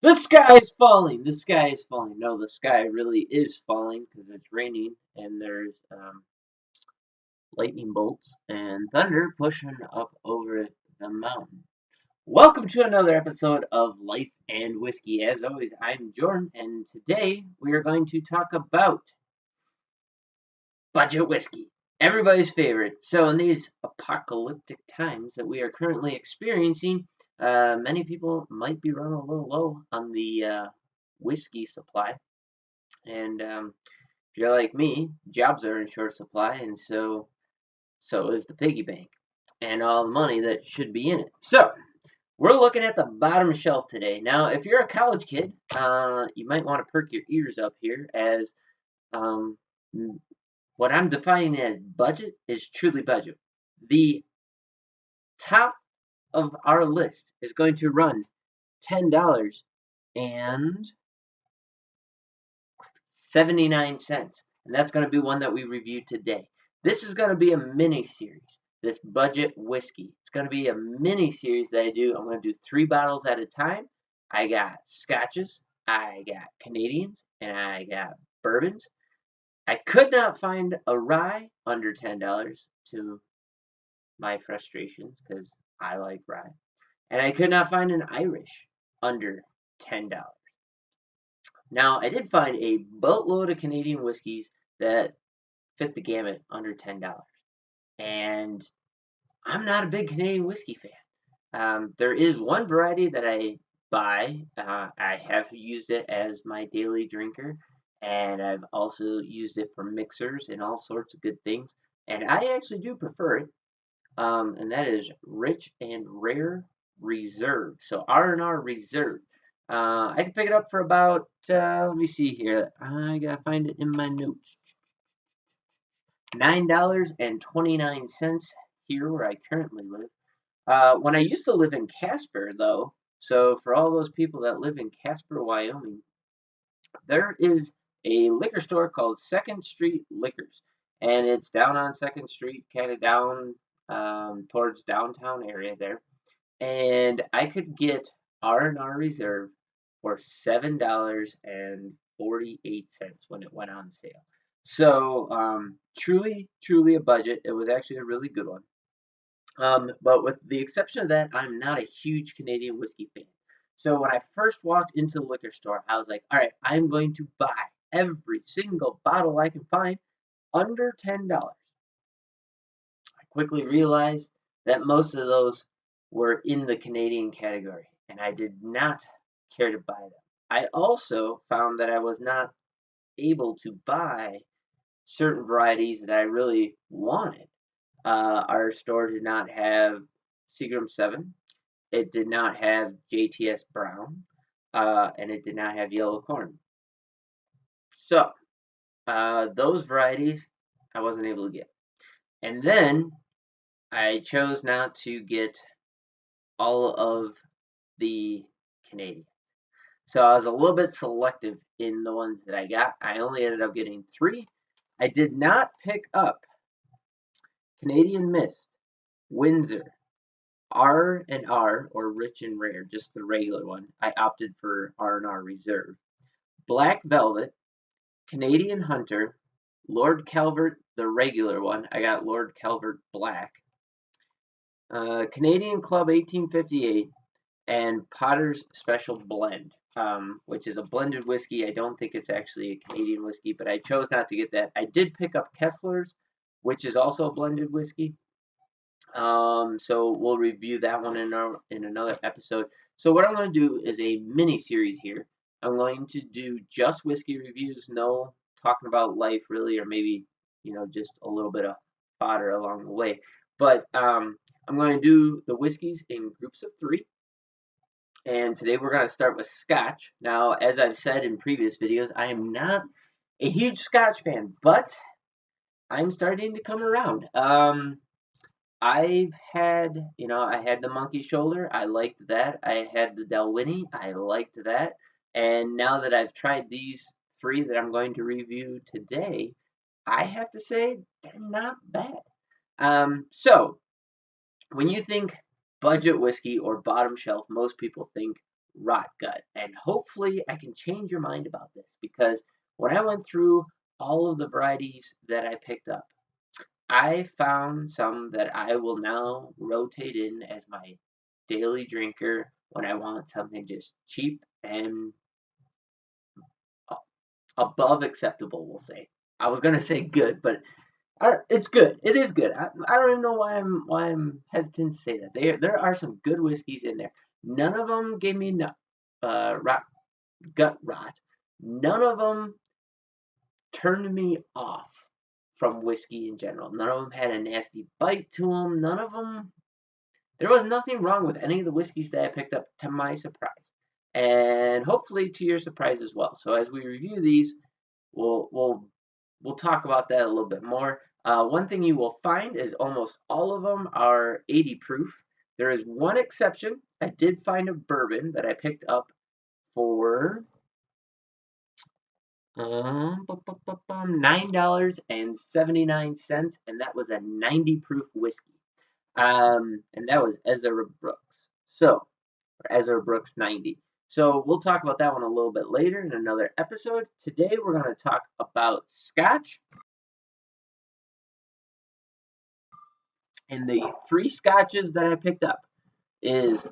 The sky is falling. The sky is falling. No, the sky really is falling because it's raining and there's lightning bolts and thunder pushing up over the mountain. Welcome to another episode of Life and Whiskey. As always, I'm Jordan, and today we are going to talk about budget whiskey, everybody's favorite. So, in these apocalyptic times that we are currently experiencing, many people might be running a little low on the whiskey supply. And if you're like me, jobs are in short supply, and so is the piggy bank and all the money that should be in it. So we're looking at the bottom shelf today. Now, if you're a college kid, you might want to perk your ears up here, as um, what I'm defining as budget is truly budget. The top of our list is going to run $10.79, and that's going to be one that we review today. This is going to be a mini series. This budget whiskey. It's going to be a mini series that I do. I'm going to do 3 bottles at a time. I got Scotches, I got Canadians, and I got bourbons. I could not find a rye under $10 to my frustrations because I like rye. And I could not find an Irish under $10. Now, I did find a boatload of Canadian whiskeys that fit the gamut under $10. And I'm not a big Canadian whiskey fan. There is one variety that I buy. I have used it as my daily drinker, and I've also used it for mixers and all sorts of good things. And I actually do prefer it, and that is Rich and Rare Reserve. So R&R Reserve. I can pick it up for about, let me see here. I gotta find it in my notes. $9.29 here where I currently live. When I used to live in Casper, though, so for all those people that live in Casper, Wyoming, there is a liquor store called Second Street Liquors, and it's down on Second Street, kind of down towards downtown area there. And I could get R&R Reserve for $7.48 when it went on sale. So truly a budget. It was actually a really good one. But with the exception of that, I'm not a huge Canadian whiskey fan. So when I first walked into the liquor store, I was like, all right, I'm going to buy every single bottle I can find under $10. I quickly realized that most of those were in the Canadian category, and I did not care to buy them. I also found that I was not able to buy certain varieties that I really wanted. Our store did not have Seagram 7. It did not have JTS Brown. And it did not have Yellow Corn. So, those varieties I wasn't able to get. And then I chose not to get all of the Canadians. So I was a little bit selective in the ones that I got. I only ended up getting 3. I did not pick up Canadian Mist, Windsor, R&R, or Rich and Rare, just the regular one. I opted for R&R Reserve. Black Velvet, Canadian Hunter, Lord Calvert, the regular one. I got Lord Calvert Black. Canadian Club 1858, and Potter's Special Blend, which is a blended whiskey. I don't think it's actually a Canadian whiskey, but I chose not to get that. I did pick up Kessler's, which is also a blended whiskey. So we'll review that one in another episode. So what I'm going to do is a mini series here. I'm going to do just whiskey reviews, no talking about life really, or maybe just a little bit of fodder along the way. But I'm going to do the whiskeys in groups of 3. And today we're going to start with Scotch. Now, as I've said in previous videos, I am not a huge Scotch fan, but I'm starting to come around. I've had, I had the Monkey Shoulder. I liked that. I had the Dalwhinnie. I liked that. And now that I've tried these 3 that I'm going to review today, I have to say they're not bad. So when you think budget whiskey or bottom shelf, most people think rot gut. And hopefully I can change your mind about this, because when I went through all of the varieties that I picked up, I found some that I will now rotate in as my daily drinker when I want something just cheap and above acceptable, we'll say. I was gonna say good, but it's good. It is good. I don't even know why I'm hesitant to say that. There are some good whiskeys in there. None of them gave me gut rot. None of them turned me off from whiskey in general. None of them had a nasty bite to them. None of them. There was nothing wrong with any of the whiskeys that I picked up, to my surprise, and hopefully to your surprise as well. So as we review these, we'll talk about that a little bit more. One thing you will find is almost all of them are 80 proof. There is one exception. I did find a bourbon that I picked up for $9.79, and that was a 90 proof whiskey. And that was Ezra Brooks. Ezra Brooks 90. So we'll talk about that one a little bit later in another episode. Today we're going to talk about Scotch. And the 3 Scotches that I picked up is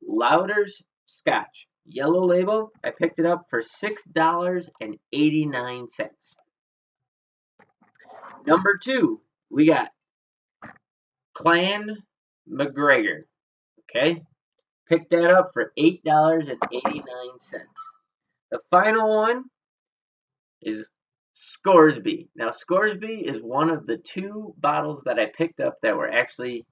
Lauder's Scotch. Yellow label. I picked it up for $6.89. Number 2, we got Clan MacGregor. Okay. Picked that up for $8.89. The final one is Scoresby. Now, Scoresby is one of the 2 bottles that I picked up that were actually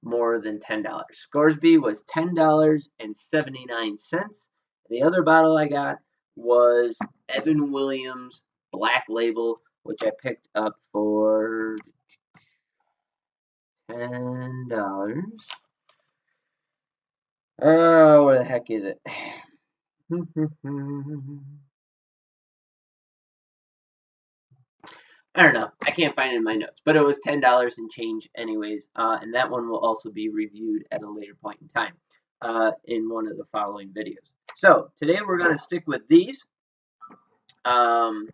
more than $10. Scoresby was $10.79. The other bottle I got was Evan Williams Black Label, which I picked up for $10. Oh, where the heck is it? I don't know. I can't find it in my notes, but it was $10 and change anyways. And that one will also be reviewed at a later point in time in one of the following videos. So today we're going to stick with these. To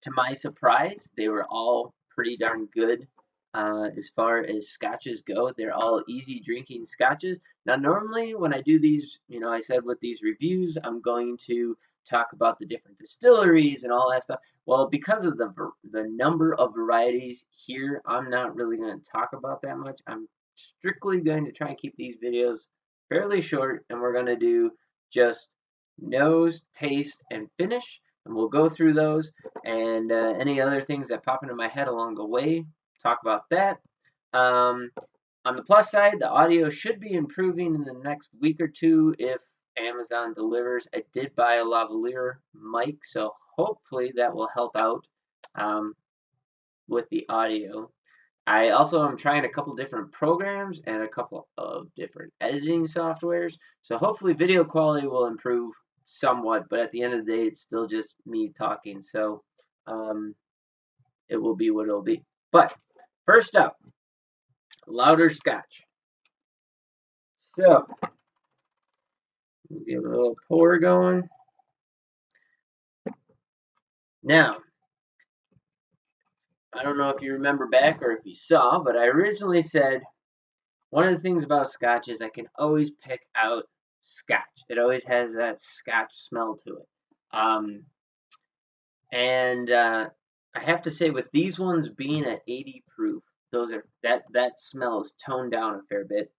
my surprise, they were all pretty darn good as far as scotches go. They're all easy drinking scotches. Now, normally when I do these, I said with these reviews, I'm going to talk about the different distilleries and all that stuff. Well, because of the number of varieties here, I'm not really going to talk about that much. I'm strictly going to try and keep these videos fairly short, and we're going to do just nose, taste, and finish. And we'll go through those and any other things that pop into my head along the way, talk about that. On the plus side, the audio should be improving in the next week or two if Amazon delivers. I did buy a lavalier mic, so hopefully that will help out with the audio. I also am trying a couple different programs and a couple of different editing softwares, so hopefully video quality will improve somewhat, but at the end of the day, it's still just me talking, so it will be what it'll be. But first up, Lauder Scotch. So, get a little pour going. Now, I don't know if you remember back or if you saw, but I originally said one of the things about Scotch is I can always pick out Scotch. It always has that Scotch smell to it. And I have to say, with these ones being at 80 proof, that smell is toned down a fair bit.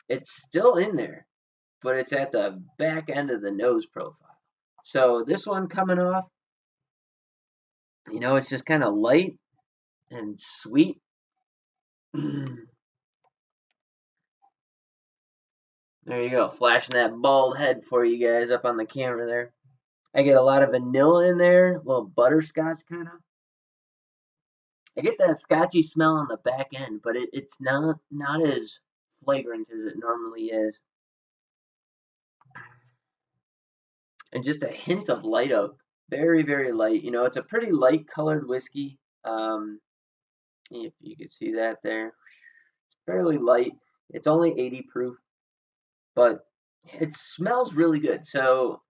It's still in there, but it's at the back end of the nose profile. So this one coming off, it's just kind of light and sweet. There you go, flashing that bald head for you guys up on the camera there. I get a lot of vanilla in there, a little butterscotch kind of. I get that scotchy smell on the back end, but it's not as flagrant as it normally is. And just a hint of light oak. Very, very light. It's a pretty light colored whiskey. If you can see that there. It's fairly light. It's only 80 proof, but It smells really good. So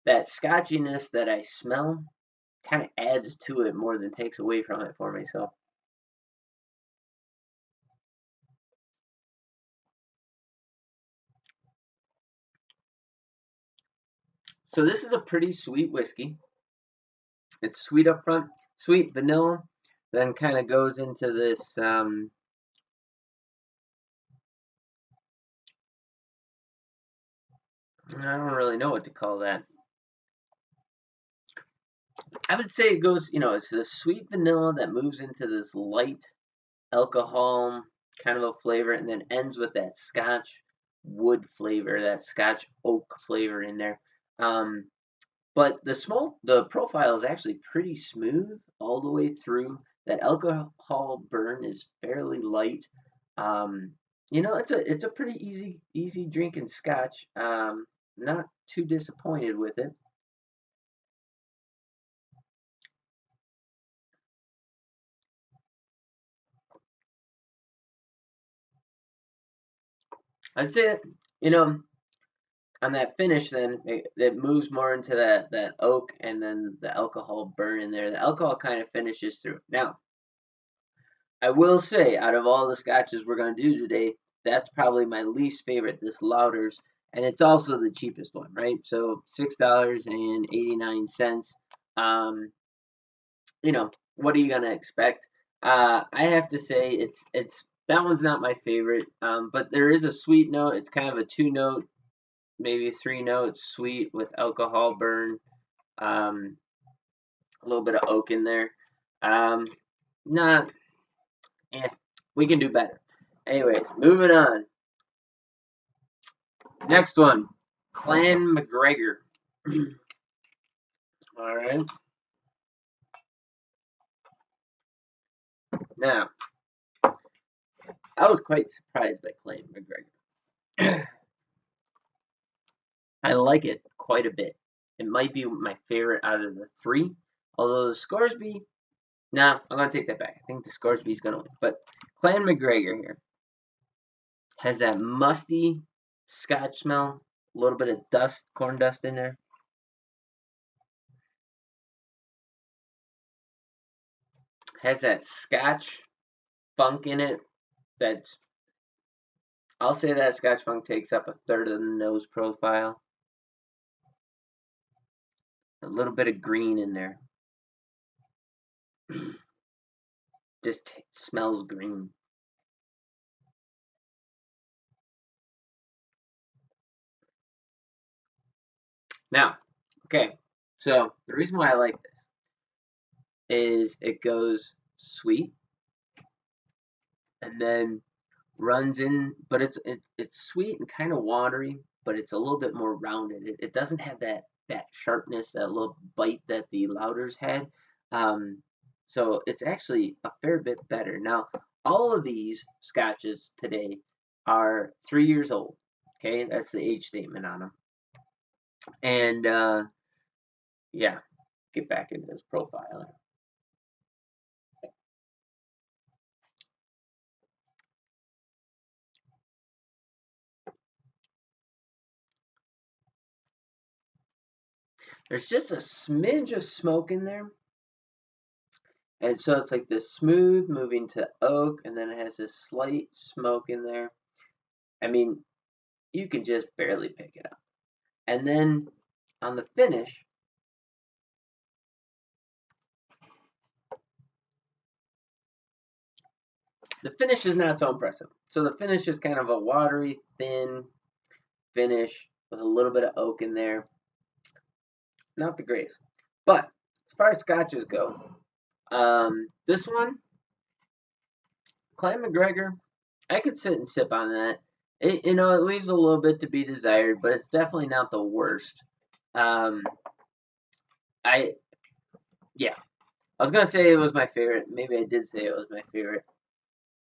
that scotchiness that I smell kind of adds to it more than takes away from it for me. So this is a pretty sweet whiskey. It's sweet up front, sweet vanilla, then kind of goes into this. I don't really know what to call that. I would say it goes, it's this sweet vanilla that moves into this light alcohol kind of a flavor, and then ends with that Scotch wood flavor, that Scotch oak flavor in there. Um, but the profile is actually pretty smooth all the way through. That alcohol burn is fairly light. Um, it's a pretty easy drinking Scotch. Not too disappointed with it. I'd say, you know, on that finish, then it moves more into that oak and then the alcohol burn in there. The alcohol kind of finishes through. Now, I will say, out of all the scotches we're going to do today, that's probably my least favorite. This Lauder's, and it's also the cheapest one, right? So $6.89. Um, what are you gonna expect? I have to say it's that one's not my favorite. But there is a sweet note. It's kind of a two note, maybe three notes sweet with alcohol burn, um, a little bit of oak in there. Um, not, eh, we can do better. Anyways, moving on. Next one, Clan MacGregor. All right. Now, I was quite surprised by Clan MacGregor. I like it quite a bit. It might be my favorite out of the three. Although the Scoresby, nah, I'm gonna take that back. I think the Scoresby's gonna win. But Clan MacGregor here has that musty Scotch smell, a little bit of dust, corn dust in there. Has that Scotch funk in it. That's I'll say that Scotch funk takes up a third of the nose profile. A little bit of green in there. Just smells green. Now, okay, so the reason why I like this is it goes sweet and then runs in, but it's sweet and kind of watery, but it's a little bit more rounded. It doesn't have that sharpness, that little bite that the Louders had. Um, so it's actually a fair bit better. Now, all of these scotches today are 3 years old. Okay, that's the age statement on them. And yeah, get back into this profile. There's just a smidge of smoke in there. And so it's like this smooth moving to oak, and then it has this slight smoke in there. I mean, you can just barely pick it up. And then on the finish, the finish is not so impressive. So the finish is kind of a watery, thin finish with a little bit of oak in there. Not the greatest. But as far as scotches go, this one, Clan MacGregor, I could sit and sip on that. It leaves a little bit to be desired, but it's definitely not the worst. Um, I yeah, I was gonna say it was my favorite. Maybe I did say it was my favorite.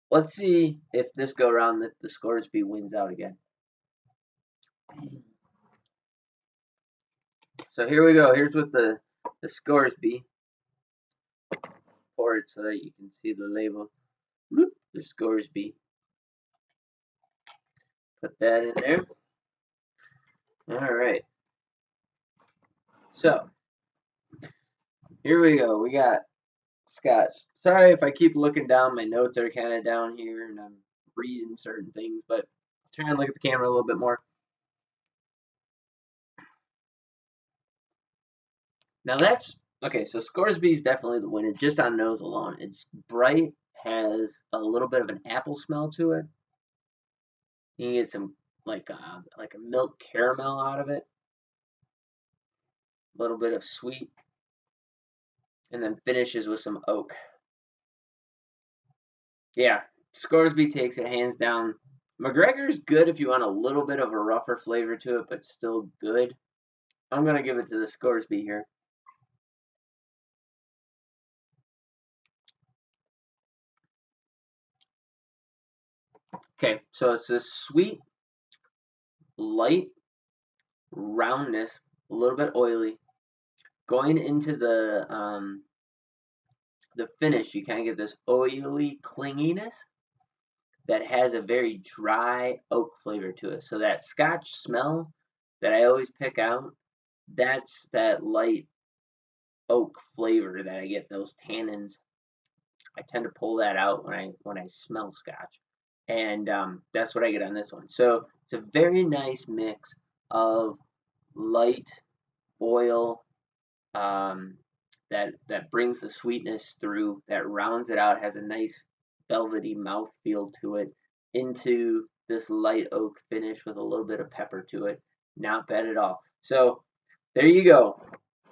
Let's see if this go around the Scoresby wins out again. So here we go. Here's what the Scoresby. Pour it so that you can see the label. The Scoresby. Put that in there. All right. So here we go. We got Scotch. Sorry if I keep looking down. My notes are kind of down here, and I'm reading certain things, but try and look at the camera a little bit more. Now that's okay. So Scoresby is definitely the winner, just on nose alone. It's bright, has a little bit of an apple smell to it. You can get some like a milk caramel out of it, a little bit of sweet, and then finishes with some oak. Yeah, Scoresby takes it hands down. MacGregor's good if you want a little bit of a rougher flavor to it, but still good. I'm gonna give it to the Scoresby here. Okay, so it's this sweet, light roundness, a little bit oily. Going into the finish, you kind of get this oily clinginess that has a very dry oak flavor to it. So that Scotch smell that I always pick out, that's that light oak flavor that I get. Those tannins, I tend to pull that out when I smell Scotch, and that's what I get on this one. So it's a very nice mix of light oil, um, that brings the sweetness through, that rounds it out, has a nice velvety mouth feel to it, into this light oak finish with a little bit of pepper to it. Not bad at all. So there you go.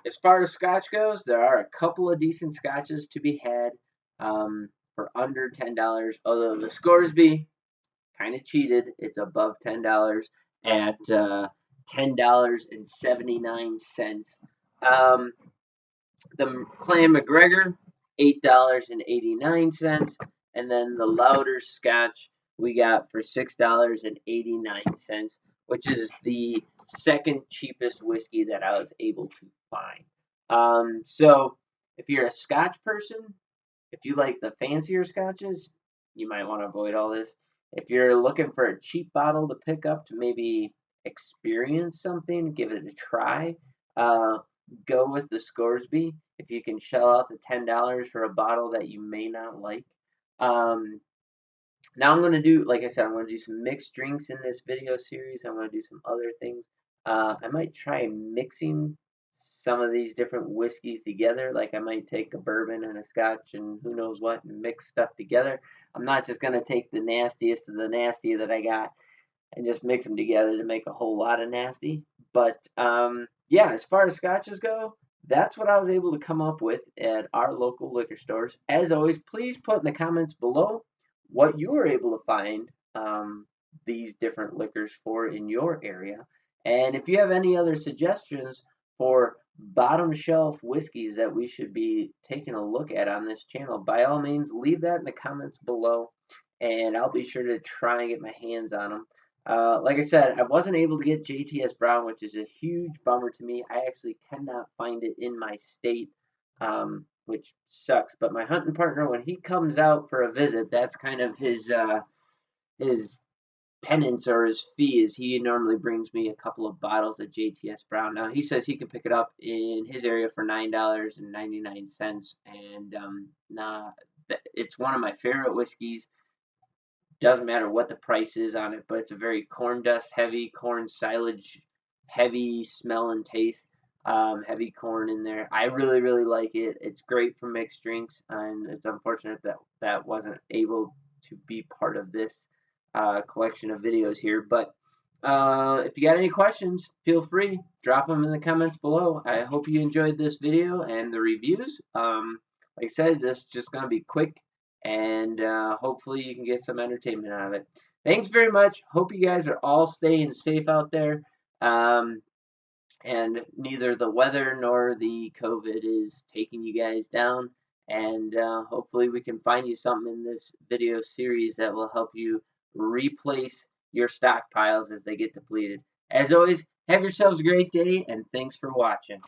As far as Scotch goes, there are a couple of decent Scotches to be had for under $10. Although the Scoresby kind of cheated, it's above $10 at $10.79. The Clan MacGregor, $8.89, and then the Lauder Scotch we got for $6.89, which is the second cheapest whiskey that I was able to find. So if you're a Scotch person, if you like the fancier Scotches, you might want to avoid all this. If you're looking for a cheap bottle to pick up to maybe experience something, give it a try, uh, go with the Scoresby. If you can shell out the $10 for a bottle that you may not like. Um, Now I'm gonna do, like I said, I'm gonna do some mixed drinks in this video series. I'm gonna do some other things. I might try mixing some of these different whiskeys together. Like I might take a bourbon and a Scotch and who knows what and mix stuff together. I'm not just gonna take the nastiest of the nasty that I got and just mix them together to make a whole lot of nasty. But yeah, as far as scotches go, that's what I was able to come up with at our local liquor stores. As always, please put in the comments below what you were able to find these different liquors for in your area. And if you have any other suggestions for bottom shelf whiskeys that we should be taking a look at on this channel, by all means, leave that in the comments below, and I'll be sure to try and get my hands on them. Like I said, I wasn't able to get JTS Brown, which is a huge bummer to me. I actually cannot find it in my state, which sucks. But my hunting partner, when he comes out for a visit, that's kind of his penance or his fee. Is he normally brings me a couple of bottles of JTS Brown. Now he says he can pick it up in his area for $9.99, and nah, it's one of my favorite whiskeys. Doesn't matter what the price is on it, but it's a very corn dust heavy, corn silage heavy smell and taste. Heavy corn in there. I really, really like it. It's great for mixed drinks, and it's unfortunate that that wasn't able to be part of this collection of videos here. But if you got any questions, feel free, drop them in the comments below. I hope you enjoyed this video and the reviews. Like I said, this is just going to be quick, and hopefully you can get some entertainment out of it. Thanks very much. Hope you guys are all staying safe out there. And neither the weather nor the COVID is taking you guys down. And hopefully we can find you something in this video series that will help you replace your stockpiles as they get depleted. As always, have yourselves a great day, and thanks for watching.